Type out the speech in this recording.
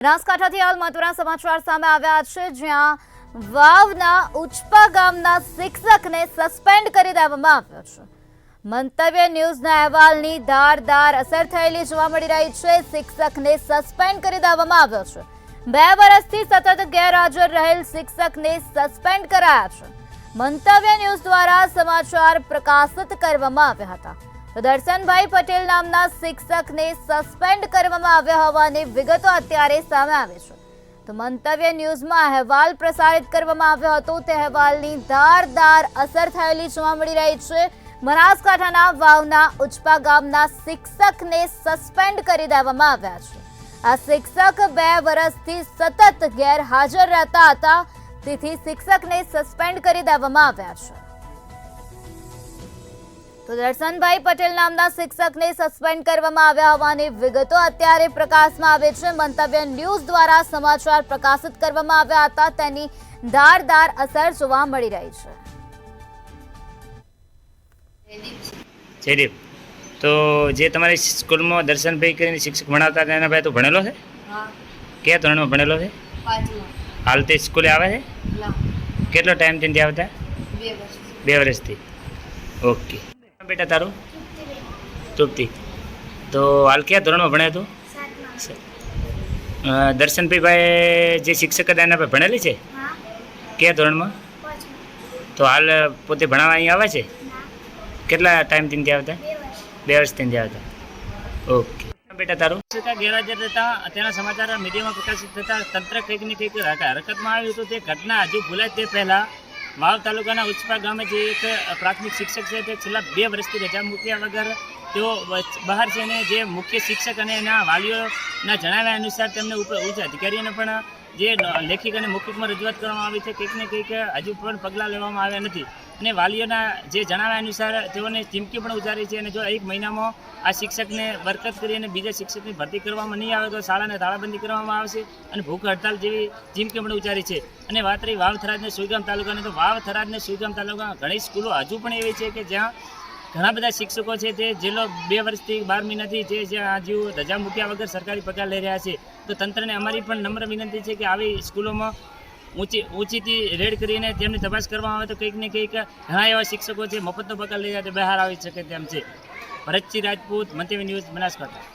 બનાસકાંઠાથી હાલ મહત્વના સમાચાર સામે આવ્યા છે, જ્યાં વાવના ઉચપા ગામના શિક્ષકને સસ્પેન્ડ કરી દેવામાં આવ્યો છે। મંતવ્ય ન્યૂઝના અહેવાલની ધારદાર અસર થયેલી જોવા મળી રહી છે। શિક્ષકને સસ્પેન્ડ કરી દેવામાં આવ્યો છે। 2 વર્ષથી સતત ગેરહાજર રહેલ શિક્ષકને સસ્પેન્ડ કરાયા છે। મંતવ્ય ન્યૂઝ દ્વારા સમાચાર પ્રકાશિત કરવામાં આવ્યા હતા। તો દર્શનભાઈ પટેલ નામના શિક્ષકને સસ્પેન્ડ કરવામાં આવ્યા હોવાની વિગતો અત્યારે સામે આવી છે। તો મંતવ્ય ન્યૂઝમાં અહેવાલ પ્રસારિત કરવામાં આવ્યો હતો, તે અહેવાલની ધારદાર અસર થયેલી જોવા મળી રહી છે। બનાસકાંઠાના વાવના ઉચપા ગામના શિક્ષકને સસ્પેન્ડ કરી દેવામાં આવ્યા છે। આ શિક્ષક 2 વર્ષથી સતત ગેરહાજર રહેતા હતા, તેથી શિક્ષકને સસ્પેન્ડ કરી દેવામાં આવ્યા છે। તો દર્શનભાઈ પટેલ નામના શિક્ષકને સસ્પેન્ડ કરવામાં આવ્યા હોવાની વિગતો અત્યારે પ્રકાશમાં આવે છે। મંતવ્ય ન્યૂઝ દ્વારા સમાચાર પ્રકાશિત કરવામાં આવ્યા હતા, તેની ધારદાર અસર જોવા મળી રહી છે। જયદીપ, તો જે તમારી સ્કૂલમાં દર્શનભાઈ કરીને શિક્ષક ભણાવતા હતા એના ભાઈ તો ભણેલો છે? હા, કયા ધોરણમાં ભણેલો છે? 5માં। હાલ તે સ્કૂલે આવે છે? ના, કેટલો ટાઈમથી ત્યાં આવતા? 2 વર્ષ। 2 વર્ષથી। ઓકે બેટા, તારું? તૃપ્તિ। તો હાલ કયા ધોરણમાં ભણે તું? 7માં। દર્શનભાઈ ભાઈ જે શિક્ષક હતા એના ભાઈ ભણેલી છે? હા, કયા ધોરણમાં? 5માં। તો હાલ પોતે ભણાવવા અહીં આવે છે? ના, કેટલા ટાઈમથી ત્યાં આવતા? 2 વર્ષ। 2 વર્ષથી ત્યાં આવતા। ઓકે બેટા, તારું? ગેરહાજર રહેતા તેના સમાચાર મીડિયામાં પ્રકાશિત થતા તંત્ર કંઈક ને કંઈક હરકતમાં આવ્યું હતું। તે ઘટના હજુ ભૂલાય તે પહેલાં વાવ તાલુકાના ઉચપા ગામે જે એક પ્રાથમિક શિક્ષક છે, તે છેલ્લા 2 વર્ષથી રજા મૂક્યા વગર તેઓ બહાર છે, અને જે મુખ્ય શિક્ષક અને એના વાલીઓના જણાવ્યા અનુસાર તેમને ઉચ્ચ અધિકારીઓને પણ જે લેખિત અને મૌખિકમાં રજૂઆત કરવામાં આવી છે, કંઈક ને કંઈક હજુ પણ પગલાં લેવામાં આવ્યા નથી। અને વાલીઓના જે જણાવ્યા અનુસાર તેઓને ચીમકી પણ ઉચ્ચારી છે, અને જો 1 મહિનામાં આ શિક્ષકને બરકત કરી અને બીજા શિક્ષકની ભરતી કરવામાં નહીં આવે તો શાળાને તાળાબંધી કરવામાં આવશે અને ભૂખ હડતાલ જેવી ચીમકી પણ ઉચ્ચારી છે। અને વાત રહી વાવ થરાદ અને સુઈગામ તાલુકાની, તો વાવ થરાદ અને સુઈગામ તાલુકામાં ઘણી સ્કૂલો હજુ પણ એવી છે કે જ્યાં ઘણા બધા શિક્ષકો છે તે જેલો 2 વર્ષથી 12 મહિનાથી જ્યાં હજુ રજા મૂક્યા વગર સરકારી પગાર લઈ રહ્યા છે। તો તંત્રને અમારી પણ નમ્ર વિનંતી છે કે આવી સ્કૂલોમાં ઊંચીથી રેડ કરીને તેમની તપાસ કરવામાં આવે તો કંઈક ને કંઈક ઘણા એવા શિક્ષકો છે મફતનો પગાર લઈ જાય બહાર આવી શકે તેમ છે। ભરતસિંહ રાજપૂત, મંતવ્ય ન્યૂઝ, બનાસકાંઠા।